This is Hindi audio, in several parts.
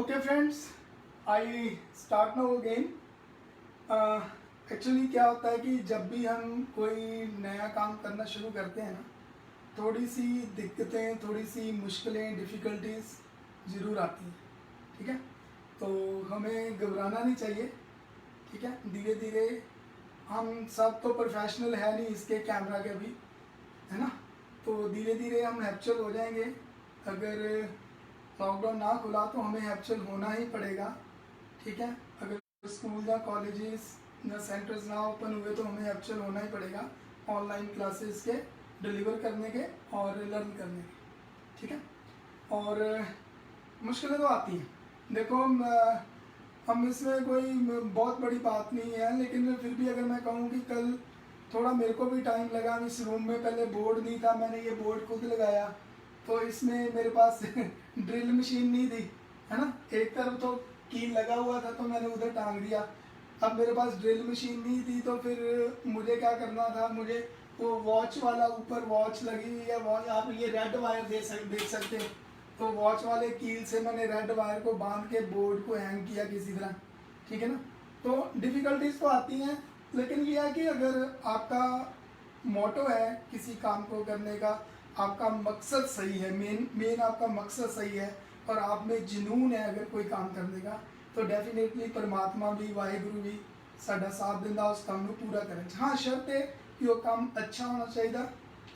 Okay friends, I start now again. Actually क्या होता है कि जब भी हम कोई नया काम करना शुरू करते हैं ना, थोड़ी सी दिक्कतें, थोड़ी सी मुश्किलें, डिफ़िकल्टीज ज़रूर आती हैं। ठीक है, तो हमें घबराना नहीं चाहिए। ठीक है, धीरे धीरे, हम सब तो प्रोफेशनल है नहीं इसके कैमरा के भी, है ना। तो धीरे धीरे हम हैप्चुअल हो जाएंगे। अगर लॉकडाउन ना खुला तो हमें हैप्चुअल होना ही पड़ेगा। ठीक है, अगर स्कूल या कॉलेजेस या सेंटर्स ना ओपन हुए तो हमें हैप्चुअल होना ही पड़ेगा ऑनलाइन क्लासेस के डिलीवर करने के और लर्न करने के। ठीक है, और मुश्किलें तो आती हैं। देखो, हम इसमें कोई बहुत बड़ी बात नहीं है, लेकिन फिर भी अगर मैं कहूँ कि कल थोड़ा मेरे को भी टाइम लगा। इस रूम में पहले बोर्ड नहीं था, मैंने ये बोर्ड खुद लगाया। तो इसमें मेरे पास ड्रिल मशीन नहीं थी, है ना। एक तरफ तो कील लगा हुआ था तो मैंने उधर टांग दिया। अब मेरे पास ड्रिल मशीन नहीं थी तो फिर मुझे क्या करना था, मुझे वो वॉच वाला, ऊपर वॉच लगी हुई है, वॉच आप ये रेड वायर देख सकते हैं। तो वॉच वाले कील से मैंने रेड वायर को बांध के बोर्ड को हैंग किया किसी तरह। ठीक है ना। तो डिफ़िकल्टीज तो आती हैं, लेकिन ये है कि अगर आपका मोटो है किसी काम को करने का, आपका मकसद सही है, मेन आपका मकसद सही है और आप में जुनून है अगर कोई काम करने का, तो डेफिनेटली परमात्मा भी, वाहिगुरु भी साडा साथ दिंदा उस काम को पूरा करें। हाँ, शर्त है कि वो काम अच्छा होना चाहिए,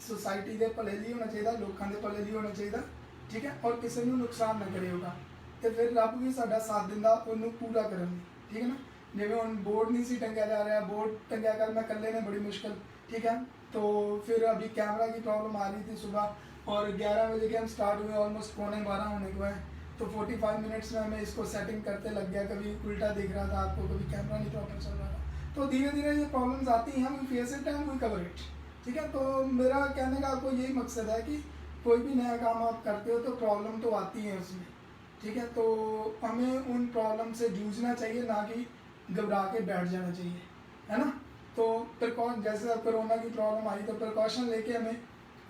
सोसाइटी के भले लिए होना चाहिए, लोगों के भले लिए होना चाहिए। ठीक है, और किसी को नुकसान ना करे होगा, तो फिर रब भी साडा साथ दिंदा उन्होंने पूरा करने। ठीक है ना। जिमें हम बोर्ड नहीं सी टंगया जा रहा, बोर्ड टंगया कर मैं कल्ले ने बड़ी मुश्किल। ठीक है, तो फिर अभी कैमरा की प्रॉब्लम आ रही थी सुबह, और 11 बजे के हम स्टार्ट हुए, ऑलमोस्ट 11:45 होने को है। तो 45 मिनट्स में हमें इसको सेटिंग करते लग गया। कभी उल्टा दिख रहा था आपको, कभी कैमरा नहीं प्रॉपर चल रहा था। तो धीरे धीरे ये प्रॉब्लम्स आती हैं, we face it and we cover it. ठीक है, तो मेरा कहने का आपको यही मकसद है कि कोई भी नया काम आप करते हो तो प्रॉब्लम तो आती है उसमें। ठीक है, तो हमें उन प्रॉब्लम से जूझना चाहिए, ना कि घबरा के बैठ जाना चाहिए, है ना। तो जैसे अब कोरोना की प्रॉब्लम आई तो प्रिकॉशन लेके हमें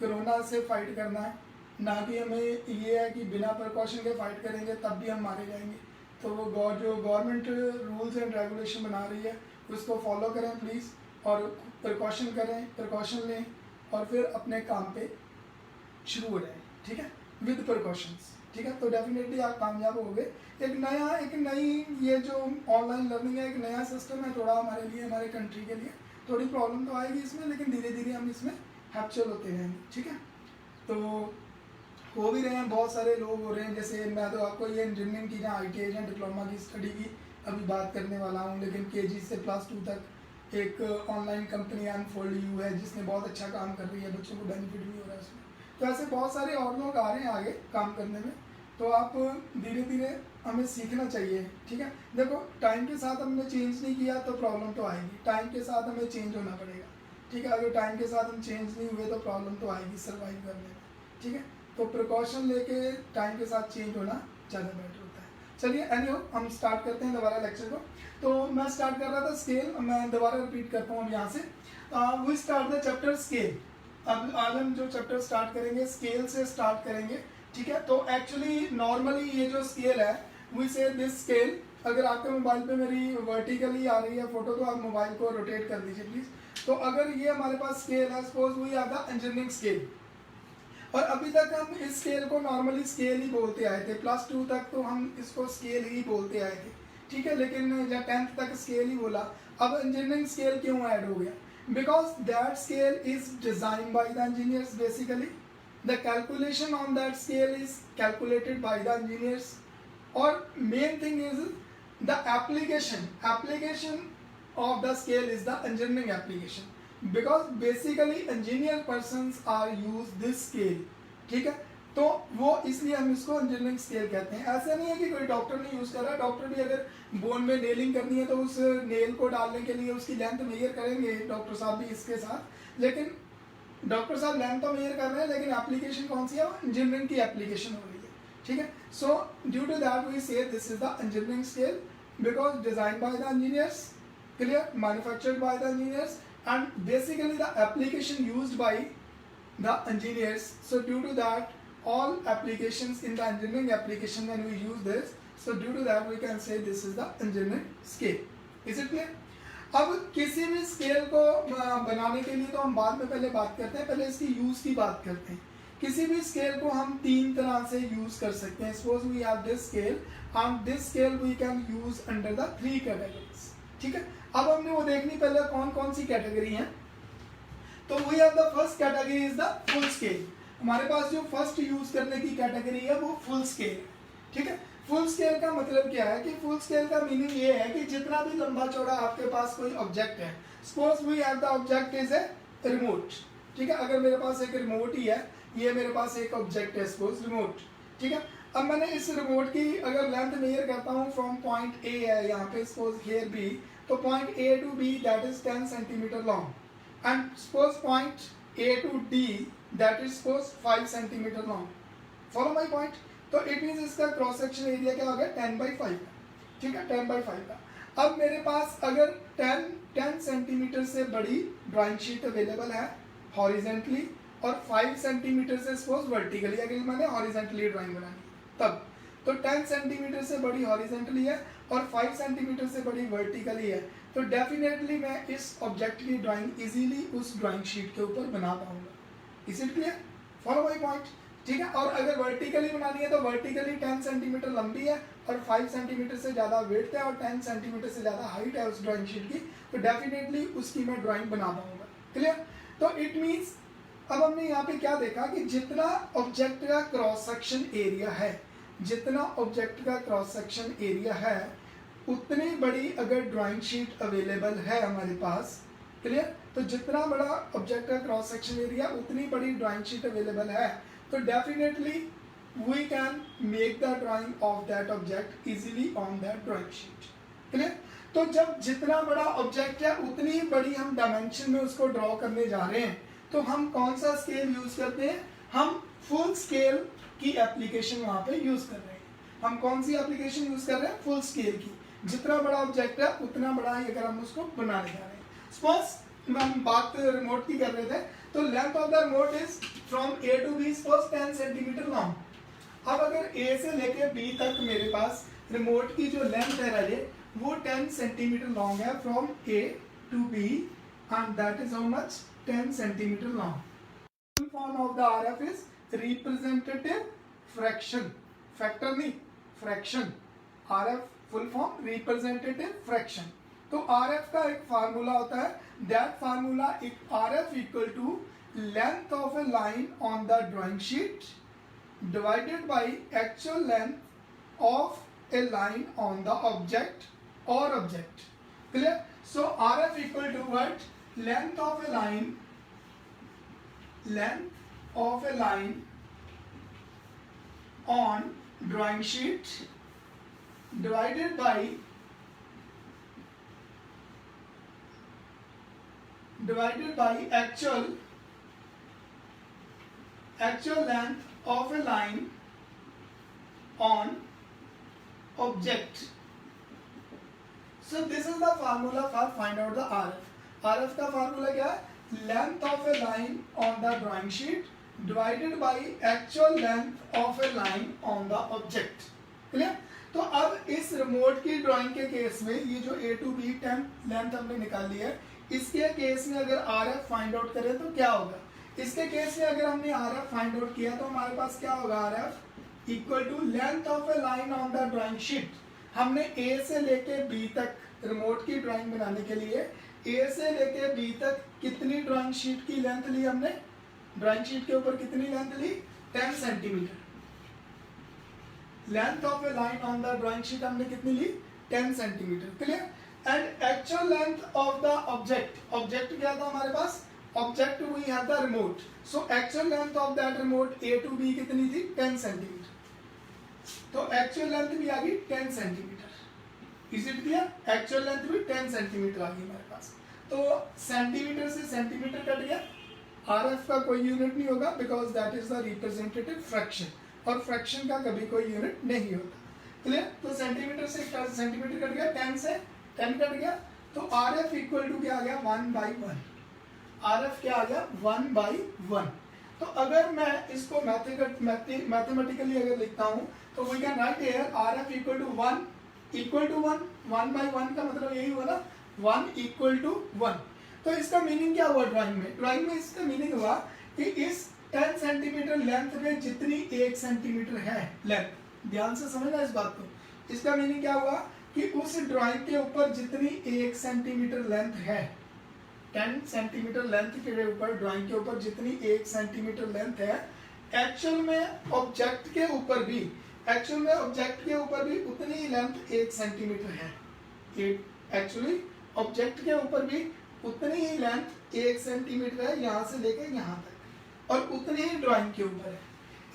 कोरोना से फाइट करना है, ना कि हमें ये है कि बिना प्रिकॉशन के फाइट करेंगे तब भी हम मारे जाएंगे। तो वो जो गवर्नमेंट रूल्स एंड रेगुलेशन बना रही है उसको फॉलो करें प्लीज़, और प्रिकॉशन करें, प्रिकॉशन लें, और फिर अपने काम पे शुरू हो जाए। ठीक है, विद प्रिकॉशंस। ठीक है, तो डेफिनेटली आप कामयाब होंगे। एक नई ये जो ऑनलाइन लर्निंग है, एक नया सिस्टम है थोड़ा हमारे लिए, हमारे कंट्री के लिए। थोड़ी प्रॉब्लम तो आएगी इसमें, लेकिन धीरे धीरे हम इसमें हैप्चुअल होते रहेंगे। ठीक है, तो हो भी रहे हैं, बहुत सारे लोग हो रहे हैं। जैसे मैं तो आपको ये इंजीनियरिंग की, जहाँ ITI या डिप्लोमा की स्टडी की अभी बात करने वाला हूँ, लेकिन KG से +2 तक एक ऑनलाइन कंपनी अनफोल्ड यू है जिसने बहुत अच्छा काम कर रही है, बच्चों को बेनिफिट भी हो रहा है उसमें। तो ऐसे बहुत सारे और लोग आ रहे हैं आगे काम करने में। तो आप धीरे धीरे हमें सीखना चाहिए। ठीक है, देखो टाइम के साथ हमने चेंज नहीं किया तो प्रॉब्लम तो आएगी, टाइम के साथ हमें चेंज होना पड़ेगा। ठीक है, अगर टाइम के साथ हम चेंज नहीं हुए तो प्रॉब्लम तो आएगी सर्वाइव करने में। ठीक है, तो प्रिकॉशन लेके टाइम के साथ चेंज होना ज़्यादा बेटर होता है। चलिए एनीहो, हम स्टार्ट करते हैं दोबारा लेक्चर को। तो मैं स्टार्ट कर रहा था स्केल, मैं दोबारा रिपीट करता हूँ अब यहाँ से। We start the chapter scale. अब आज हम जो चैप्टर स्टार्ट करेंगे स्केल से स्टार्ट करेंगे। ठीक है, तो एक्चुअली नॉर्मली ये जो स्केल है, वी से दिस स्केल, अगर आपके मोबाइल पे मेरी वर्टिकली आ रही है फोटो तो आप मोबाइल को रोटेट कर दीजिए प्लीज। तो अगर ये हमारे पास स्केल है, suppose we are the engineering scale, और अभी तक हम इस स्केल को नॉर्मली स्केल ही बोलते आए थे, +2 तक तो हम इसको स्केल ही बोलते आए थे। ठीक है, लेकिन जब 10th तक स्केल ही बोला। अब इंजीनियरिंग स्केल क्यों ऐड हो गया? Because that scale is design by the engineers basically, the calculation on that scale is calculated by the engineers, or main thing is the application of the scale is the engineering application, because basically engineer persons are use this scale. ठीक है, तो वो इसलिए हम इसको इंजीनियरिंग स्केल कहते हैं। ऐसा नहीं है कि कोई डॉक्टर नहीं यूज़ कर रहा, डॉक्टर भी अगर बोन में नेलिंग करनी है तो उस नेल को डालने के लिए उसकी लेंथ मेजर करेंगे डॉक्टर साहब भी इसके साथ, लेकिन डॉक्टर साहब लेंथ तो मेजर कर रहे हैं, लेकिन एप्लीकेशन कौन सी है? वो इंजीनियरिंग की एप्लीकेशन हो रही है। ठीक है, so due to that we say this is the engineering scale, because design by the engineers, clear, manufactured by the engineers, and basically the application used by the engineers. So due to that, all applications in the engineering application, when we use this, So due to that we can say this is the engineering scale. Is it clear? अब किसी भी स्केल को बनाने के लिए तो हम बाद में पहले बात करते हैं, पहले इसकी यूज की बात करते हैं। किसी भी स्केल को हम तीन तरह से यूज कर सकते हैं। Suppose we have this scale, and this scale we can use under the 3 categories. ठीक है, अब हमने वो देखनी पहले कौन कौन सी कैटेगरी है। तो we have the first category is the full scale. हमारे पास जो फर्स्ट यूज करने की कैटेगरी है वो फुल स्केल है। ठीक है, फुल स्केल का मतलब क्या है कि फुल स्केल का मीनिंग ये है कि जितना भी लंबा चौड़ा आपके पास कोई ऑब्जेक्ट है, suppose we have the object is a remote. ठीक है, अगर मेरे पास एक रिमोट ही है, ये मेरे पास एक ऑब्जेक्ट है सपोज रिमोट। ठीक है, अब मैंने इस रिमोट की अगर लेंथ मेजर करता हूँ फ्रॉम पॉइंट ए है यहाँ पे सपोज हियर बी, तो point A to B that is 10 centimetre long, and suppose point A to D that is suppose 5 centimetre long. Follow my point. तो इट मीन इसका क्रॉस सेक्शन एरिया क्या हो गया 10/5 का। ठीक है, 10/5 का। अब मेरे पास अगर 10 सेंटीमीटर से बड़ी ड्राइंग शीट अवेलेबल है हॉरिजेंटली और 5 सेंटीमीटर से सपोज वर्टिकली, अगर मैंने हॉरिजेंटली ड्राइंग बनानी तब, तो 10 सेंटीमीटर से बड़ी हॉरिजेंटली है और 5 सेंटीमीटर से बड़ी वर्टिकली है, तो डेफिनेटली मैं इस ऑब्जेक्ट की ड्राइंग इजीली उस ड्राइंग शीट के ऊपर बना पाऊंगा। Is it clear? Follow my point. ठीक है, और अगर वर्टिकली बनानी है तो वर्टिकली 10 सेंटीमीटर लंबी है और 5 सेंटीमीटर से ज़्यादा विड्थ है और 10 सेंटीमीटर से ज़्यादा हाइट है उस ड्राइंग शीट की, तो डेफिनेटली उसकी मैं ड्राइंग बना पाऊंगा। क्लियर? तो इट मीन्स अब हमने यहाँ पे क्या देखा कि जितना ऑब्जेक्ट का क्रॉस सेक्शन एरिया है, जितना ऑब्जेक्ट का क्रॉस सेक्शन एरिया है उतनी बड़ी अगर ड्राइंग शीट अवेलेबल है हमारे पास, क्लियर, तो जितना बड़ा ऑब्जेक्ट का क्रॉस सेक्शन एरिया उतनी बड़ी ड्राइंग शीट अवेलेबल है, तो definitely we can make the drawing of that object easily on that drawing sheet. Clear? तो जब जितना बड़ा ऑब्जेक्ट है उतनी बड़ी हम डायमेंशन में उसको ड्रॉ करने जा रहे हैं, तो हम कौन सा स्केल यूज करते हैं? हम फुल स्केल की एप्लीकेशन वहां पे यूज कर रहे हैं। हम कौन सी एप्लीकेशन यूज कर रहे हैं? फुल स्केल की। जितना बड़ा ऑब्जेक्ट है उतना बड़ा ही अगर हम उसको बनाने जा रहे हैं। सपोज हम बात रिमोट की कर रहे थे, तो length of the remote is from A to B suppose 10 centimetre long. अब अगर ए से लेके बी तक मेरे पास रिमोट की जो लेंथ है राजे वो 10 सेंटीमीटर लॉन्ग है from A to B, and that is how much 10 centimetre long. Full form of the RF is representative fraction, factor नहीं fraction. RF full form representative fraction. तो आरएफ का एक फार्मूला होता है, that formula RF equal to length of a line on the drawing sheet divided by actual length of a line on the object और object. Clear? So RF equal to what? Length of a line, length of a line on drawing sheet divided by actual length of a line on object. So this is the formula for find out the RF. RF का फार्मूला क्या है? Length of a line on the drawing sheet divided by actual length of a line on the object. Clear? तो अब इस रिमोट की ड्राइंग के केस में ये जो ए टू बी 10 लेंथ हमने निकाल ली है, इसके केस में अगर आरएफ फाइंड आउट करें तो क्या होगा? इसके केस में अगर हमने आरएफ फाइंड आउट किया तो हमारे पास क्या होगा? RF equal to length of a line on the drawing sheet. हमने ए से लेके बी तक रिमोट की ड्राइंग बनाने के लिए ए से लेके बी तक कितनी ड्राइंग शीट की लेंथ ली हमने? ड्राइंग शीट के ऊपर कितनी लेंथ ली? 10 centimetre. Length of a line on the drawing sheet हमने कितनी ली? 10 centimetre. Clear? And actual length of the object, object क्या था हमारे पास? Object we have the remote, so actual length of that remote A to B कितनी थी? 10 सेंटीमीटर। तो एक्चुअल लेंथ भी आ गई 10 centimetre. Is it clear? Actual length भी 10 सेंटीमीटर आ गई हमारे पास। तो सेंटीमीटर से सेंटीमीटर कट गया। आरएफ का कोई यूनिट नहीं होगा because that is the representative fraction, और फ्रैक्शन का कभी कोई यूनिट नहीं होता। क्लियर? तो सेंटीमीटर से सेंटीमीटर कट गया, 10 से 10 कट गया, तो आरएफ इक्वल टू क्या आ गया? 1/1। आरएफ क्या आ गया? 1/1। तो अगर मैं इसको मैथमेटिकली अगर लिखता हूँ तो we can write here R F equal to one, equal to one, one by one का मतलब यही हुआ ना, वन इक्वल टू वन। तो इसका मीनिंग क्या हुआ ड्राइंग में? ड्राइंग में इसका मीनिंग हुआ कि इस 10 सेंटीमीटर लेंथ में जितनी 1 सेंटीमीटर है लेंथ, ध्यान से समझना इस बात को, इसका मीनिंग क्या हुआ कि उस ड्राइंग के ऊपर जितनी 1 सेंटीमीटर लेंथ है, 10 सेंटीमीटर लेंथ के ऊपर, ड्राइंग के ऊपर जितनी 1 सेंटीमीटर लेंथ है, एक्चुअल में ऑब्जेक्ट के ऊपर भी, एक्चुअल में ऑब्जेक्ट के ऊपर भी उतनी ही लेंथ 1 सेंटीमीटर है। एक्चुअली ऑब्जेक्ट के ऊपर भी उतनी ही लेंथ 1 सेंटीमीटर है, यहाँ से लेकर यहाँ तक, और उतनी ही ड्राइंग के ऊपर है।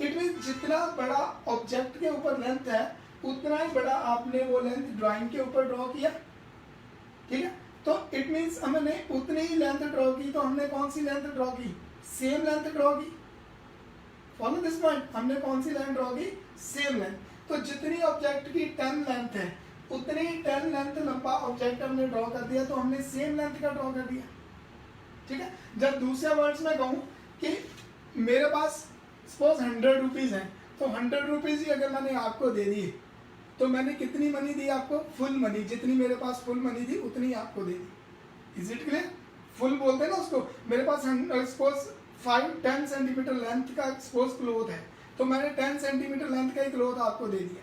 इट मीन जितना बड़ा ऑब्जेक्ट के ऊपर लेंथ है उतना ही बड़ा आपने वो लेंथ ड्राइंग के ऊपर ड्रॉ किया, ठीक है। तो इट मीन्स हमने उतनी ही लेंथ ड्रॉ की, तो हमने कौन सी लेंथ ड्रॉ की? सेम लेंथ ड्रॉ की। फॉलो दिस पॉइंट, हमने कौन सी लेंथ ड्रॉ की? Same length. तो जितनी ऑब्जेक्ट की 10 लेंथ है उतनी 10 लेंथ लंबा ऑब्जेक्ट हमने ड्रॉ कर दिया, तो हमने सेम लेंथ का ड्रॉ कर दिया, ठीक है। जब दूसरे वर्ड्स में कहूँ कि मेरे पास सपोज 100 रुपीज़ है, तो 100 रुपीज़ ही अगर मैंने आपको दे दिए तो मैंने कितनी मनी दी आपको? Full money. जितनी मेरे पास फुल मनी थी उतनी आपको दे दी। Is it clear? फुल बोलते हैं ना उसको। मेरे पास सपोज 10 सेंटीमीटर लेंथ का सपोज क्लोथ है, तो मैंने 10 सेंटीमीटर लेंथ का ही क्लोथ आपको दे दिया,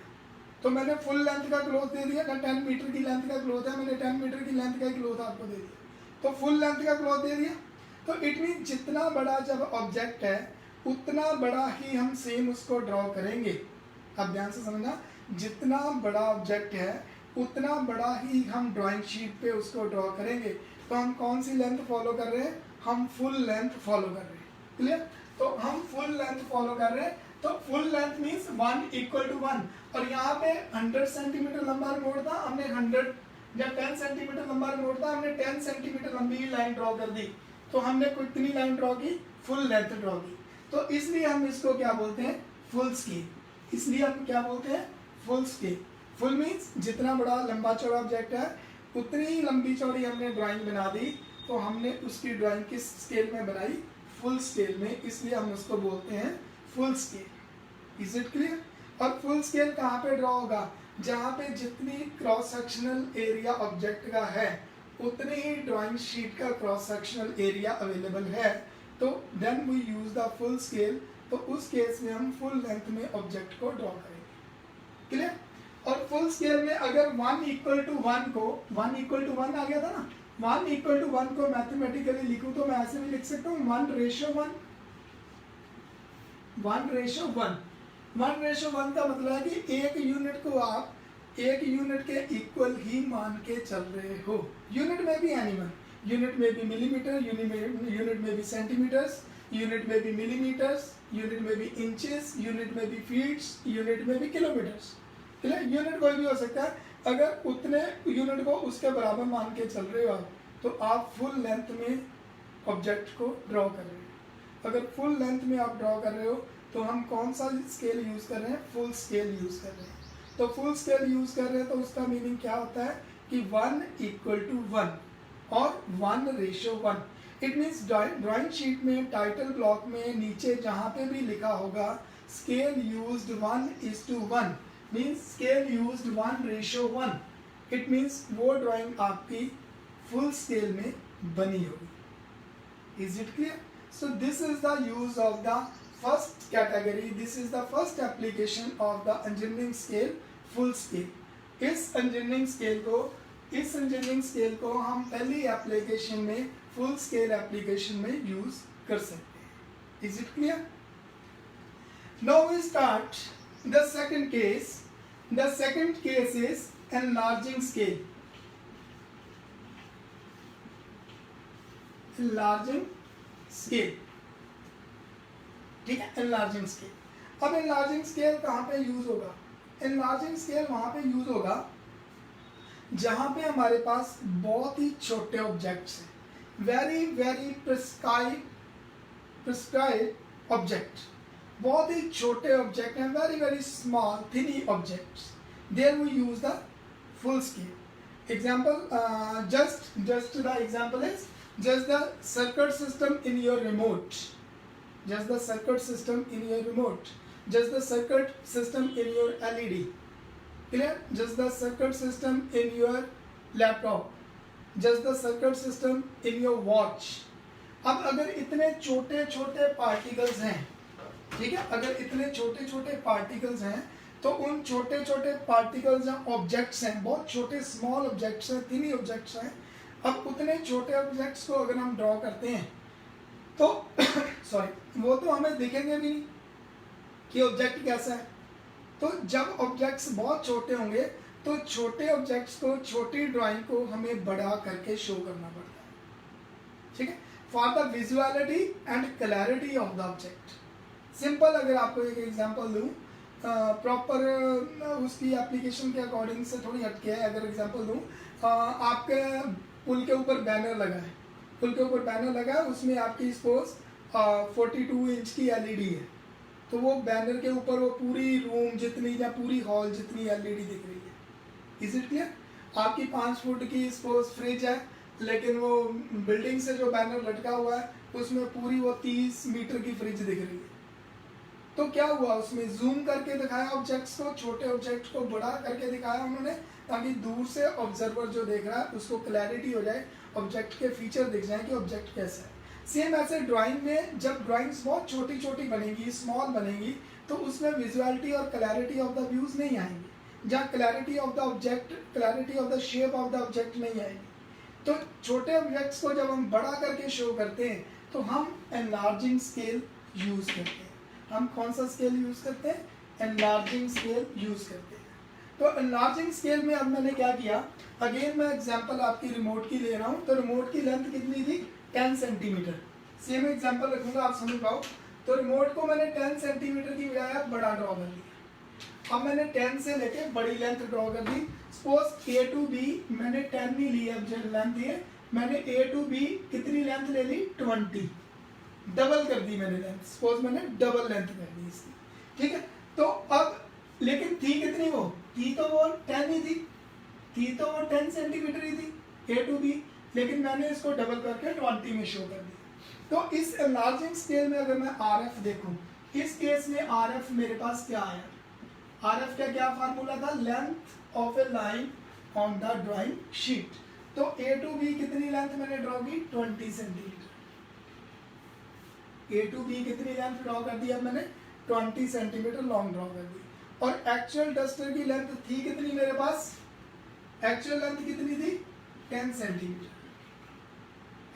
तो मैंने फुल लेंथ का क्लोथ दे दिया ना। 10 मीटर की लेंथ का क्लोथ है, मैंने 10 मीटर की लेंथ का ही क्लोथ आपको दे दिया, तो फुल लेंथ का क्लोथ दे दिया। तो इट मीन जितना बड़ा जब ऑब्जेक्ट है उतना बड़ा ही हम सेम उसको ड्रॉ करेंगे। अब ध्यान से समझना, जितना बड़ा ऑब्जेक्ट है उतना बड़ा ही हम ड्राइंग शीट पे उसको ड्रॉ करेंगे। तो हम कौन सी लेंथ फॉलो कर रहे हैं? हम फुल लेंथ फॉलो कर रहे हैं। क्लियर? तो हम फुल लेंथ फॉलो कर रहे हैं, तो full length means 1 equal to 1। और यहाँ पे 100 सेंटीमीटर लंबा रिमोट था, हमने 100, जब 10 सेंटीमीटर लंबा रिमोट था हमने 10 सेंटीमीटर लंबी लाइन ड्रॉ कर दी, तो हमने कितनी लाइन ड्रॉ की? फुल लेंथ ड्रॉ की। तो इसलिए हम इसको क्या बोलते हैं? Full scale. इसलिए हम क्या बोलते हैं? Full scale. फुल मीन्स जितना बड़ा लंबा चौड़ा ऑब्जेक्ट है उतनी ही लंबी चौड़ी हमने ड्राइंग बना दी, तो हमने उसकी ड्राइंग किस स्केल में बनाई? फुल स्केल में, इसलिए हम उसको बोलते हैं full scale. Is it clear? और फुल स्केल कहाँ पे ड्रॉ होगा? जहाँ पे जितनी क्रॉस सेक्शनल एरिया ऑब्जेक्ट का है उतनी ही ड्राइंग शीट का क्रॉस सेक्शनल एरिया अवेलेबल है, तो then we use the full scale. तो उस केस में हम फुल लेंथ में ऑब्जेक्ट को ड्रॉ करेंगे। क्लियर? और फुल स्केल में अगर 1 इक्वल टू 1 को, 1 इक्वल टू 1 आ गया था ना, 1 इक्वल टू 1 को मैथमेटिकली लिखूं तो मैं ऐसे भी लिख सकता हूँ 1:1, 1:1। 1:1 का मतलब है कि एक यूनिट को आप एक यूनिट के इक्वल ही मान के चल रहे हो। यूनिट में भी एनिमल, यूनिट में भी मिलीमीटर, यूनिट में भी सेंटीमीटर्स, यूनिट में भी मिलीमीटर्स, यूनिट में भी इंचेस, यूनिट में भी फीट्स, यूनिट में भी किलोमीटर्स। यूनिट कोई भी हो सकता है। अगर उतने यूनिट को उसके बराबर मान के चल रहे हो आप, तो आप फुल लेंथ में ऑब्जेक्ट को ड्रॉ कर रहे हो। अगर फुल लेंथ में आप ड्रॉ कर रहे हो तो हम कौन सा स्केल यूज कर रहे हैं? फुल स्केल यूज कर रहे हैं। तो फुल स्केल यूज कर रहे हैं तो उसका मीनिंग क्या होता है कि 1 इक्वल टू 1 और 1:1। इट मीन्स ड्राइंग शीट में टाइटल ब्लॉक में नीचे जहाँ पे भी लिखा होगा scale used 1:1 means scale used 1:1, it means वो ड्राइंग आपकी फुल स्केल में बनी होगी। Is it clear? So this is the use of the first category, this is the first application of the engineering scale, full scale. इस इंजीनियरिंग स्केल को हम पहली एप्लीकेशन में फुल स्केल एप्लीकेशन में यूज कर सकते हैं। Is it clear? Now we start the second case. The second case is enlarging scale. Enlarging scale, ठीक है? enlarging scale. अब enlarging scale कहाँ पे यूज होगा? enlarging scale वहाँ पे यूज होगा जहाँ पे हमारे पास बहुत ही छोटे ऑब्जेक्ट्स हैं, वेरी वेरी प्रिस्क्राइब ऑब्जेक्ट, बहुत ही छोटे ऑब्जेक्ट हैं, very very small thinny objects, there we use the full scale. Example, just the example is just the circuit system in your remote. just the circuit system in your remote, just the circuit system in your LED, clear, just the circuit system in your laptop, just the circuit system in your watch. अब अगर इतने छोटे छोटे पार्टिकल्स हैं, ठीक है, अगर इतने छोटे छोटे पार्टिकल्स हैं तो उन छोटे छोटे पार्टिकल्स या ऑब्जेक्ट्स हैं, बहुत छोटे स्मॉल ऑब्जेक्ट्स हैं, तिनी ऑब्जेक्ट्स हैं। अब उतने छोटे ऑब्जेक्ट्स को अगर हम ड्रॉ करते हैं तो सॉरी, वो तो हमें दिखेंगे भी नहीं कि ऑब्जेक्ट कैसा है। तो जब ऑब्जेक्ट्स बहुत छोटे होंगे तो छोटे ऑब्जेक्ट्स को, छोटी ड्राइंग को हमें बड़ा करके शो करना पड़ता है, ठीक है, for the visuality and clarity of the object. Simple अगर आपको एक एग्जांपल दूं, प्रॉपर उसकी एप्लीकेशन के अकॉर्डिंग से थोड़ी हटके है, अगर एग्जांपल दूं, आपके पुल के ऊपर बैनर लगा है, पुल के ऊपर बैनर लगा है, उसमें आपकी सपोज 42 इंच की LED है, तो वो बैनर के ऊपर वो पूरी रूम जितनी या पूरी हॉल जितनी LED दिख रही है। Is it clear? आपकी 5 फुट की सपोज फ्रिज है, लेकिन वो बिल्डिंग से जो बैनर लटका हुआ है उसमें पूरी वो 30 मीटर की फ्रिज दिख रही है। तो क्या हुआ, उसमें जूम करके दिखाया ऑब्जेक्ट्स को, छोटे ऑब्जेक्ट को बड़ा करके दिखाया उन्होंने, ताकि दूर से ऑब्जर्वर जो देख रहा है उसको क्लैरिटी हो जाए, ऑब्जेक्ट के फीचर दिख जाए कि ऑब्जेक्ट कैसा है। सेम ऐसे ड्राइंग में जब ड्राइंग्स बहुत छोटी छोटी बनेगी, स्मॉल बनेगी, तो उसमें विजुअलिटी और क्लैरिटी ऑफ द व्यूज नहीं आएंगी, जहाँ clarity of the object, clarity of the shape of the object नहीं आएगी। तो छोटे ऑब्जेक्ट्स को जब हम बड़ा करके शो करते हैं तो हम एनलार्जिंग स्केल यूज करते हैं। हम कौन सा स्केल यूज करते हैं? एनलार्जिंग स्केल यूज करते हैं। तो एनलार्जिंग स्केल में अब मैंने क्या किया, अगेन मैं एग्जांपल आपकी रिमोट की ले रहा हूँ। तो रिमोट की लेंथ कितनी थी? 10 सेंटीमीटर। सेम एग्जांपल रखूंगा, आप समझ पाओ। तो रिमोट को मैंने 10 सेंटीमीटर की बजाय बड़ा ड्रॉ कर लिया। अब मैंने 10 से लेके बड़ी लेंथ ड्रॉ कर दी। सपोज A to B मैंने 10 नहीं ली, अब जो लेंथ है मैंने A to B कितनी लेंथ ले ली? 20, डबल कर दी मैंने लेंथ। सपोज मैंने डबल लेंथ कर दी इसकी, ठीक है। तो अब लेकिन थी कितनी वो? थी तो वो 10 ही थी तो वो 10 सेंटीमीटर ही थी A to B, लेकिन मैंने इसको डबल करके 20 में शो कर दिया। तो इस एनलार्जिंग स्केल में अगर मैं RF देखूं, इस केस में RF मेरे पास क्या आया? RF का क्या फार्मूला था? Length of a line on the drawing sheet. तो A to B कितनी लेंथ मैंने ड्रॉ की? 20 सेंटीमीटर। A to B कितनी लेंथ ड्रॉ कर दी? अब मैंने 20 सेंटीमीटर लॉन्ग ड्रॉ कर दी। और एक्चुअल डस्टर की लेंथ थी कितनी मेरे पास? एक्चुअल लेंथ कितनी थी? 10 सेंटीमीटर।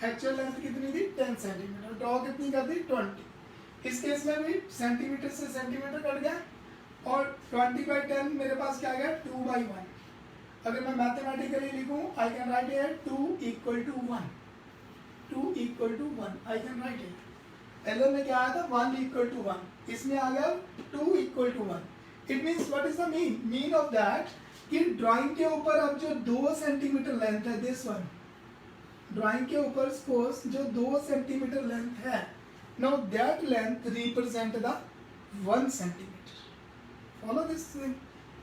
एक्चुअल लेंथ कितनी थी? 10 सेंटीमीटर। ड्रॉ कितनी कर दी? 20। इस केस में भी सेंटीमीटर से सेंटीमीटर कट गया और 20/10 मेरे पास क्या आ गया? 2/1। अगर मैं मैथमेटिकली लिखूं, I can write here 2 = 1। 2 = 1 I can write here. पहले में क्या आया था? 1 = 1। इसमें आ गया 2 = 1। It means what is the mean of that कि ड्राइंग के ऊपर अब जो 2 सेंटीमीटर लेंथ है, दिस वन, ड्राइंग के ऊपर सपोज जो 2 सेंटीमीटर लेंथ है, now that length represent the 1 centimetre. Follow this thing.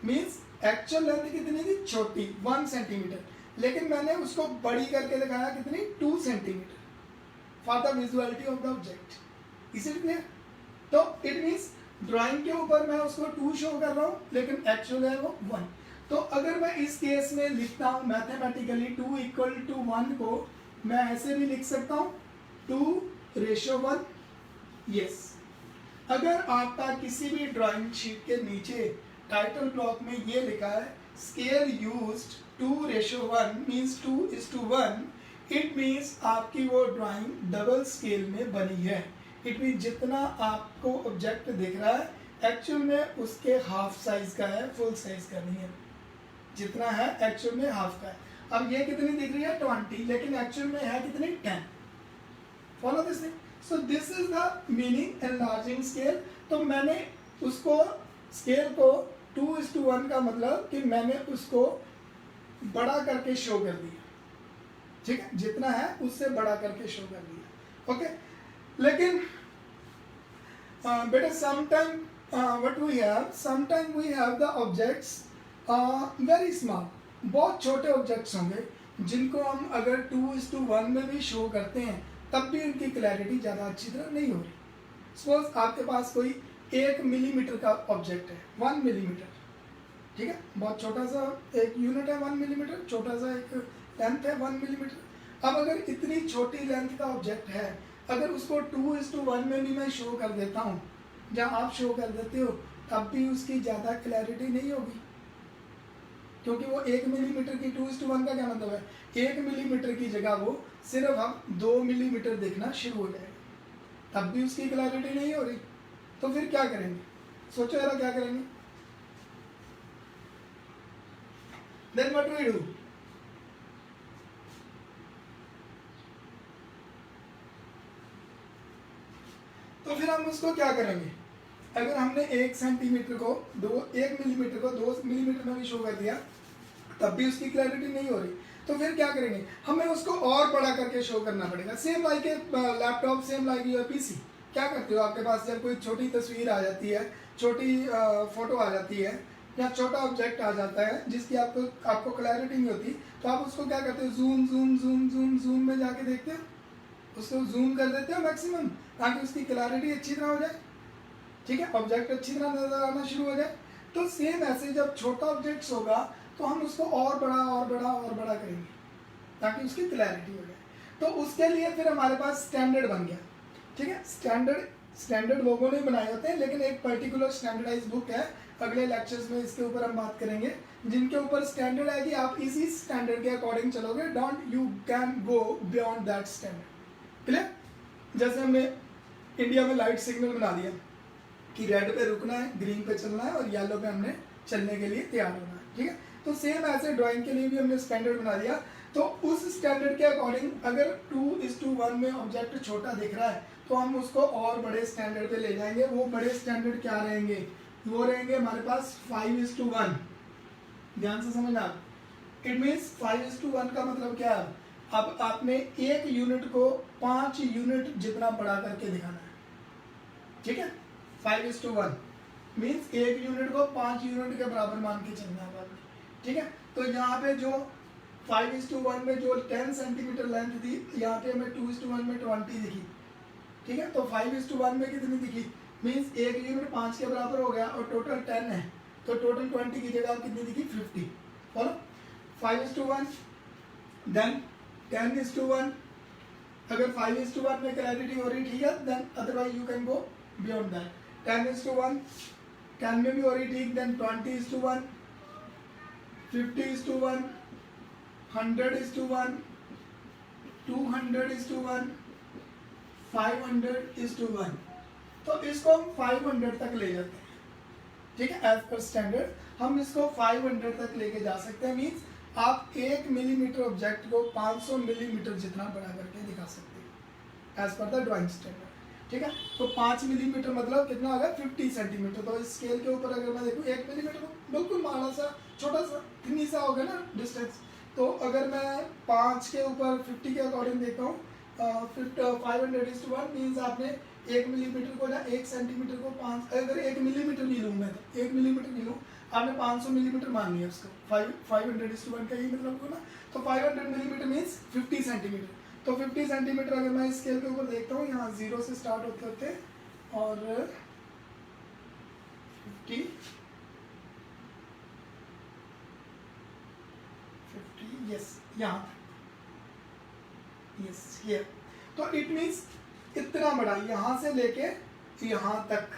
Means actual length कितनी थी? छोटी, 1 सेंटीमीटर, लेकिन मैंने उसको बड़ी करके दिखाया कितनी? 2 centimetre for the visuality of the object. Is it clear? तो इट मीन्स ड्राइंग के ऊपर मैं उसको 2 शो कर रहा हूँ, लेकिन एक्चुअल है वो 1। तो अगर मैं इस केस में लिखता हूँ मैथमेटिकली 2 = 1 को मैं ऐसे भी लिख सकता हूँ 2:1। यस, अगर आपका किसी भी ड्राइंग शीट के नीचे टाइटल ब्लॉक में ये लिखा है scale used 2:1 means 2:1, it means आपकी वो ड्राइंग डबल स्केल में बनी है। इट मीन्स जितना आपको ऑब्जेक्ट दिख रहा है एक्चुअल में उसके हाफ साइज का है, फुल साइज का नहीं है। जितना है एक्चुअल में हाफ का है। अब ये कितनी दिख रही है? 20, लेकिन एक्चुअल में है कितनी? 10। Follow this thing. So this is the meaning enlarging scale. तो मैंने उसको स्केल को 2:1 का मतलब कि मैंने उसको बड़ा करके शो कर दिया, ठीक है, जितना है उससे बड़ा करके शो कर दिया। ओके, लेकिन बेटा sometime what we have, sometime we have the objects very small. बहुत छोटे ऑब्जेक्ट्स होंगे जिनको हम अगर 2:1 में भी शो करते हैं तब भी उनकी क्लैरिटी ज़्यादा अच्छी तरह नहीं हो रही। सपोज आपके पास कोई 1 मिलीमीटर का ऑब्जेक्ट है, 1 मिलीमीटर, ठीक है, बहुत छोटा सा एक यूनिट है 1 मिलीमीटर, छोटा सा एक लेंथ है 1 मिलीमीटर। अब अगर इतनी छोटी लेंथ का ऑब्जेक्ट है, अगर उसको 2:1 में भी मैं शो कर देता हूँ, जहाँ आप शो कर देते हो, तब भी उसकी ज़्यादा क्लैरिटी नहीं होगी, क्योंकि वो 1 मिलीमीटर की 2:1 का क्या मतलब है, 1 मिलीमीटर की जगह वो सिर्फ हम 2 मिलीमीटर देखना शुरू हो जाएगा, तब भी उसकी क्लैरिटी नहीं हो रही। तो फिर क्या करेंगे, सोचो यार क्या करेंगे। देन व्हाट वी डू, तो फिर हम उसको क्या करेंगे, अगर हमने 1 सेंटीमीटर को 1 मिलीमीटर को 2 मिलीमीटर में भी शो कर दिया, तब भी उसकी क्लैरिटी नहीं हो रही, तो फिर क्या करेंगे, हमें उसको और बड़ा करके शो करना पड़ेगा। Same like a laptop, same like your PC. क्या करते हो, आपके पास जब कोई छोटी तस्वीर आ जाती है, छोटी फोटो आ जाती है, या छोटा ऑब्जेक्ट आ जाता है जिसकी आपको क्लैरिटी नहीं होती, तो आप उसको क्या करते हो, zoom zoom zoom zoom zoom में जाके देखते हो, उसको जूम कर देते हो मैक्सिमम, ताकि उसकी क्लैरिटी अच्छी तरह हो जाए, ठीक है, ऑब्जेक्ट अच्छी तरह नजर आना शुरू हो जाए। तो सेम ऐसे जब छोटा ऑब्जेक्ट होगा तो हम उसको और बड़ा और बड़ा और बड़ा करेंगे, ताकि उसकी क्लैरिटी हो जाए। तो उसके लिए फिर हमारे पास स्टैंडर्ड बन गया, ठीक है। स्टैंडर्ड लोगों ने बनाए होते हैं, लेकिन एक पर्टिकुलर स्टैंडर्डाइज बुक है, अगले लेक्चर्स में इसके ऊपर हम बात करेंगे, जिनके ऊपर स्टैंडर्ड है कि आप इसी स्टैंडर्ड के अकॉर्डिंग चलोगे, don't you can go beyond that standard. Clear, जैसे हमने इंडिया में लाइट सिग्नल बना दिया कि रेड पे रुकना है, ग्रीन पे चलना है, और येलो पे हमने चलने के लिए तैयार होना है, ठीक है। तो सेम ऐसे ड्राइंग के लिए भी हमने स्टैंडर्ड बना दिया। तो उस स्टैंडर्ड के अकॉर्डिंग अगर 2:1 में ऑब्जेक्ट छोटा दिख रहा है, तो हम उसको और बड़े स्टैंडर्ड पे ले जाएंगे। वो बड़े स्टैंडर्ड क्या रहेंगे, वो रहेंगे हमारे पास 5:1। ध्यान से समझना, इट मीन्स 5:1 का मतलब क्या है, अब आपने एक यूनिट को 5 यूनिट जितना बड़ा करके दिखाना है, ठीक है। 5:1 मीन्स एक यूनिट को 5 यूनिट के बराबर मान के चलना है, ठीक है। तो यहाँ पे जो 5:1 में जो 10 सेंटीमीटर लेंथ थी, यहाँ पे हमें 2:1 में 20 दिखी, ठीक है। तो 5:1 में कितनी दिखी, मीन्स एक यूनिट 5 के बराबर हो गया, और टोटल 10 है, तो टोटल 20 की जगह कितनी दिखी, 50। Follow, 5:1 then 10:1। अगर 5:1 में क्लैरिटी हो रही, ठीक है, then otherwise you can go beyond that. 10:1 10 में भी हो रही, ठीक, देन 20:1, 50:1, 100:1, 200:1, 500:1। तो इसको हम 500 तक ले जाते हैं, ठीक है। एज पर स्टैंडर्ड हम इसको 500 तक लेके जा सकते हैं। मीन्स आप 1 मिलीमीटर ऑब्जेक्ट को 500 मिलीमीटर जितना बड़ा करके दिखा सकते हैं as per the drawing standard, ठीक है। तो 5 मिलीमीटर मतलब कितना होगा, 50 सेंटीमीटर। तो इस स्केल के ऊपर अगर मैं देखूँ 1 मिलीमीटर को बिल्कुल माड़ा सा छोटा सा इतनी सा होगा ना डिस्टेंस। तो अगर मैं 5 के ऊपर 50 के अकॉर्डिंग देखता हूँ, 500:1 मीन्स आपने 1 मिलीमीटर को ना 1 सेंटीमीटर को 5, अगर 1 मिलीमीटर भी लूँ मैं, तो 1 मिलीमीटर भी लूँ, आपने 500 मिलीमीटर मान लिया उसको, 500:1 का ही मतलब होगा ना। तो 500 मिलीमीटर मीन्स 50 सेंटीमीटर। तो 50 सेंटीमीटर अगर मैं इस स्केल के ऊपर देखता हूँ, यहाँ 0 से स्टार्ट होते होते और 50 यस, यहाँ यस हियर। तो इट मीन्स इतना बड़ा, यहाँ से लेके यहाँ तक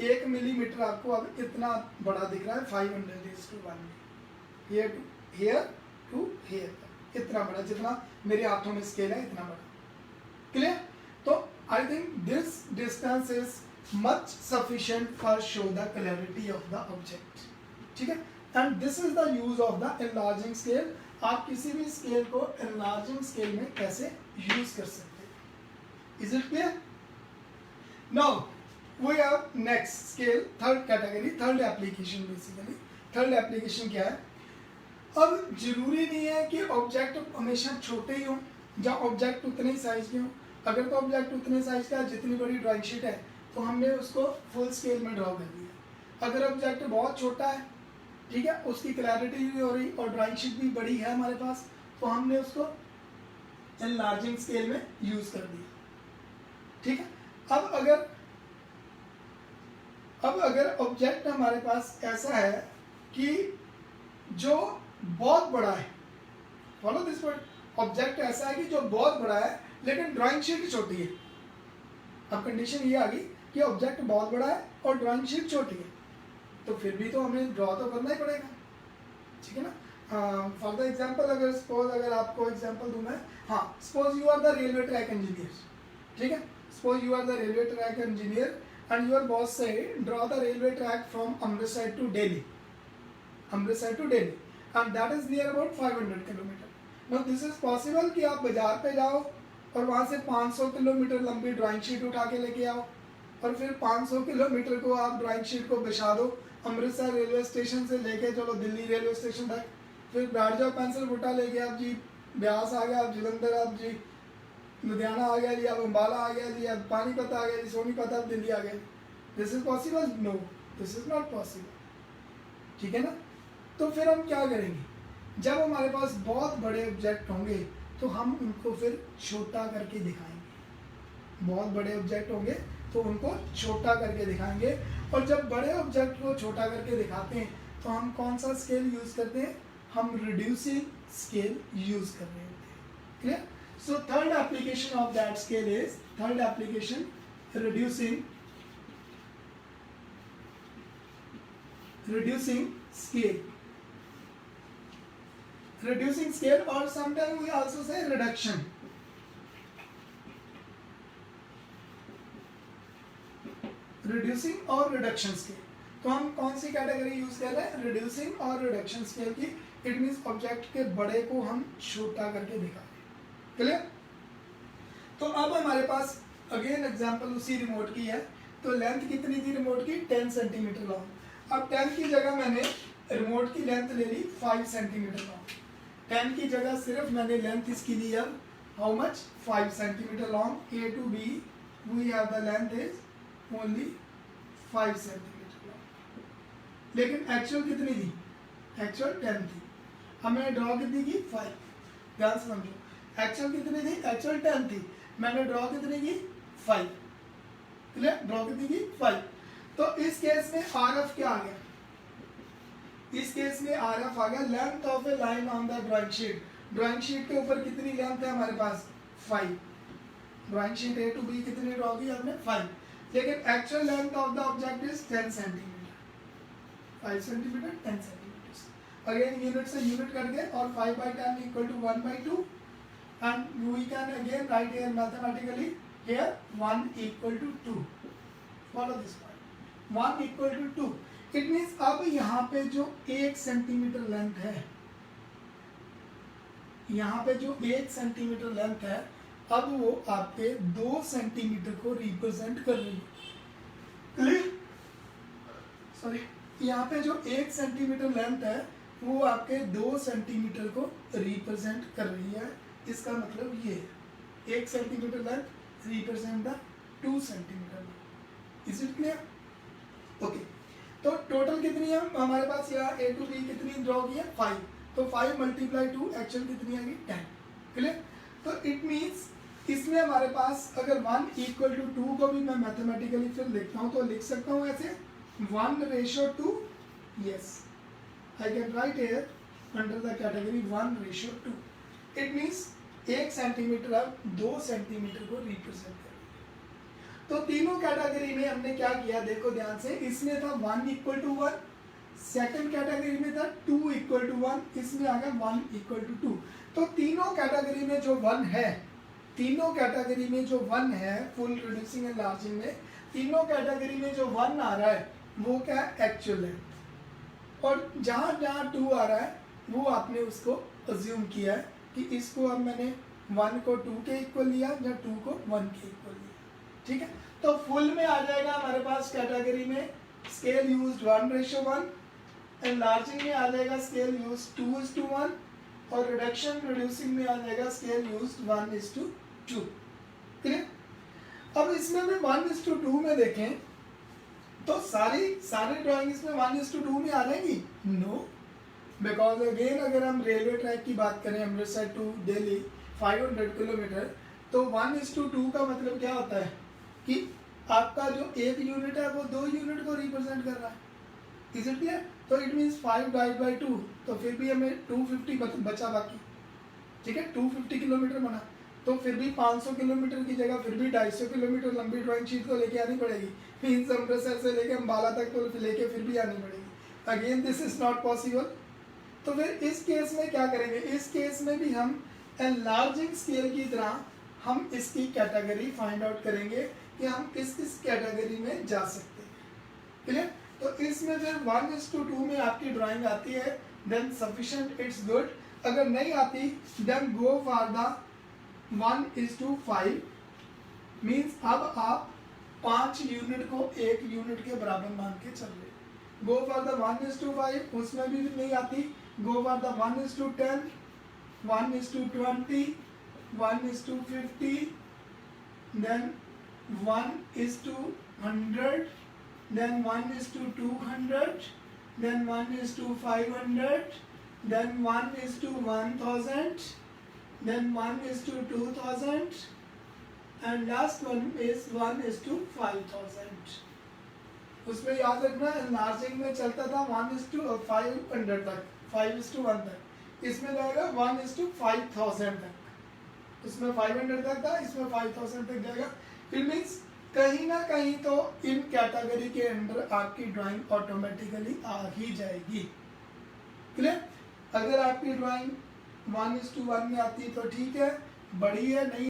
1 मिलीमीटर आपको अब इतना बड़ा दिख रहा है 500:1 में, हियर टू हियर, इतना बड़ा, जितना मेरे हाथों में स्केल है इतना बड़ा। क्लियर। तो I think this distance is much sufficient for show the clarity of the object, ठीक है। And this is the use of the enlarging scale. आप किसी भी स्केल को एनलार्जिंग स्केल में कैसे यूज कर सकते हैं। Is it clear. Now we have next scale, third category, third application. Basically third application क्या है, अब जरूरी नहीं है कि ऑब्जेक्ट हमेशा छोटे ही हों, या ऑब्जेक्ट उतने ही साइज के हों। अगर तो ऑब्जेक्ट उतने साइज का है, जितनी बड़ी ड्राइंग शीट है, तो हमने उसको फुल स्केल में ड्रॉ कर दिया। अगर ऑब्जेक्ट बहुत छोटा है, ठीक है, उसकी क्लैरिटी भी हो रही और ड्राइंग शीट भी बड़ी है हमारे पास, तो हमने उसको एनलार्जिंग स्केल में यूज कर दिया, ठीक है। अब अगर अब अगर ऑब्जेक्ट हमारे पास ऐसा है कि जो बहुत बड़ा है, फॉलो दिस वर्ड, ऑब्जेक्ट ऐसा है कि जो बहुत बड़ा है लेकिन ड्राइंग शीट छोटी है। अब कंडीशन ये आ गई कि ऑब्जेक्ट बहुत बड़ा है और ड्राइंग शीट छोटी है, तो फिर भी तो हमें ड्रॉ तो करना ही पड़ेगा, ठीक है ना। फॉर द एग्जाम्पल, अगर सपोज अगर आपको एग्जाम्पल दूं मैं, हाँ suppose you are the railway track engineer, ठीक है, suppose you are the railway track engineer and your boss say draw the railway track from Amritsar to Delhi, Amritsar to Delhi, and that is near about 500 kilometre. Now this is possible कि आप बाजार पे जाओ और वहाँ से 500 किलोमीटर लंबी ड्राइंग शीट उठा के लेके आओ और फिर 500 किलोमीटर को आप ड्राइंग शीट को बिछा दो अमृतसर रेलवे स्टेशन से लेके चलो दिल्ली रेलवे स्टेशन तक, फिर बैठ जाओ पेंसिल बुटा लेके, आप जी ब्यास आ गया, आप जलंधर, आप जी लुधियाना आ गया जी, अब अम्बाला आ गया जी, अब पानीपत आ गया जी, सोनीपत, अब दिल्ली आ गया। This is possible? No, this is not possible, ठीक है ना। तो फिर हम क्या करेंगे, जब हमारे पास बहुत बड़े ऑब्जेक्ट होंगे तो हम उनको फिर छोटा करके दिखाएंगे। बहुत बड़े ऑब्जेक्ट होंगे तो उनको छोटा करके दिखाएंगे, और जब बड़े ऑब्जेक्ट को छोटा करके दिखाते हैं तो हम कौन सा स्केल यूज करते हैं, हम रिड्यूसिंग स्केल यूज कर रहे होते हैं। Clear? So third application of that scale is, third application reducing scale, reducing scale, or sometimes we also say reduction, reducing और reduction scale। तो हम कौन सी कैटेगरी यूज कर रहे हैं, रिड्यूसिंग और रिडक्शन स्केल की। इट मीन्स ऑब्जेक्ट के बड़े को हम छोटा करके दिखा रहे हैं। क्लियर? तो अब हमारे पास अगेन एग्जांपल उसी रिमोट की है, तो लेंथ कितनी थी रिमोट की, 10 सेंटीमीटर लॉन्ग। अब 10 की जगह मैंने रिमोट की लेंथ ले ली 5 सेंटीमीटर लॉन्ग। 10 की जगह सिर्फ मैंने लेंथ इसकी ली है how much, 5 centimetre long. A to B we have the length is only 5 centimetre long, लेकिन एक्चुअल कितनी थी, एक्चुअल 10 थी। अब मैंने ड्रॉ कितनी की, 5। ध्यान से समझो, एक्चुअल कितनी थी, एक्चुअल 10 थी, मैंने ड्रॉ कितनी की, 5। क्लियर? ड्रॉ कितनी की, 5। तो इस केस में आर एफ क्या आ गया, इस केस में आर एफ आ गया length of a line on the drawing sheet. Drawing sheet के ऊपर कितनी लेंथ है हमारे पास, 5। Drawing sheet A to B कितनी ड्रॉ की आपने, 5, लेकिन actual length of the object is 10 centimetre, 5 centimetre 10 centimetre. Again unit से यूनिट करके, और 5/10 equal to 1/2, and we can again write here mathematically here 1 equal to 2। Follow this point, 1 equal to 2। It means अब यहाँ पे जो 1 सेंटीमीटर लेंथ है, यहाँ पे जो 1 सेंटीमीटर लेंथ है, अब वो आपके 2 सेंटीमीटर को रिप्रेजेंट कर रही है। सॉरी, यहाँ पे जो 1 सेंटीमीटर लेंथ है वो आपके 2 सेंटीमीटर को रिप्रेजेंट कर रही है। इसका मतलब ये है 1 centimetre length represent the 2 centimetre. Is it clear? Okay, तो टोटल कितनी है हमारे पास, यहाँ ए टू बी कितनी ड्रॉ की है, 5। तो 5 × 2 एक्चुअल कितनी आएगी, 10। क्लियर? तो इट मीन्स इसमें हमारे पास अगर 1 इक्वल टू 2 को भी मैं मैथमेटिकली फिर लिखता हूँ तो लिख सकता हूँ ऐसे 1:2। Yes, I can write here under the category 1:2। It means 1 centimetre अब 2 सेंटीमीटर को रिप्रेजेंट कर। तो तीनों कैटेगरी में हमने क्या किया, देखो ध्यान से, इसमें था 1 इक्वल टू 1, सेकेंड कैटेगरी में था 2 इक्वल टू 1, इसमें आ गया 1 इक्वल टू 2। तो तीनों कैटेगरी में जो 1 है, तीनों कैटेगरी में जो 1 है फुल रिड्यूसिंग एंड लार्जिंग में, तीनों कैटेगरी में जो 1 आ रहा है वो क्या है, एक्चुअल है। और जहाँ जहाँ 2 आ रहा है वो आपने उसको अज्यूम किया है कि इसको अब मैंने 1 को 2 के इक्वल लिया या 2 को 1 के इक्वल लिया। ठीक है, तो फुल में आ जाएगा हमारे पास कैटेगरी में स्केल यूज्ड 1:1, एंड लार्जिंग में आ जाएगा स्केल यूज्ड 2:1, और रिडक्शन रिड्यूसिंग में आ जाएगा स्केल यूज्ड 1:2। क्लियर? अब इसमें भी 1:2 में देखें तो सारी ड्राइंग इसमें 1:2 में आ जाएंगी, नो, बिकॉज अगेन अगर हम रेलवे ट्रैक की बात करें अमृतसर टू दिल्ली 500 किलोमीटर, तो 1:2 का मतलब क्या होता है कि आपका जो 1 यूनिट है वो 2 यूनिट को रिप्रेजेंट कर रहा है, इज इट क्लियर? तो इट मीन्स 5 डिवाइड बाई 2, तो फिर भी हमें 250 बचा बाकी, ठीक है, 250 किलोमीटर बना, तो फिर भी 500 किलोमीटर की जगह फिर भी 250 किलोमीटर लंबी ड्राइंग शीट को लेके आनी पड़ेगी, मीन्स अमृतसर से लेके अम्बाला तक को लेके फिर भी आनी पड़ेगी। Again this is not possible. तो फिर इस केस में क्या करेंगे? इस केस में भी हम एनलार्जिंग स्केल की तरह हम इसकी कैटेगरी फाइंड आउट करेंगे कि हम किस किस कैटेगरी में जा सकते हैं, क्लियर? तो इसमें फिर 1:2 में आपकी ड्राइंग आती है देन सफिशिएंट, इट्स गुड। अगर नहीं आती then go for the 1:5, means अब आप 5 यूनिट को 1 यूनिट के बराबर मान के चल रहे। गो फॉर द 1:5, उसमें भी नहीं आती, go for the 1:10, 1:20, 1:50, then 1:100, then 1:200, then 1:500, then 1:1000, then 1:2000, and last one is 1:5000। उसमें याद रखना एनलार्जिंग में चलता था 1:500 तक, 5:1 तक, इसमें जाएगा 1:5000 तक, उसमें 500 तक था, इसमें 5000 तक जाएगा। इट मीन्स कहीं ना कहीं तो इन कैटेगरी के अंदर आपकी ड्राइंग ऑटोमेटिकली आ ही जाएगी, क्लियर? अगर आपकी ड्राइंग 1:1 में आती है तो ठीक है, बड़ी है, नहीं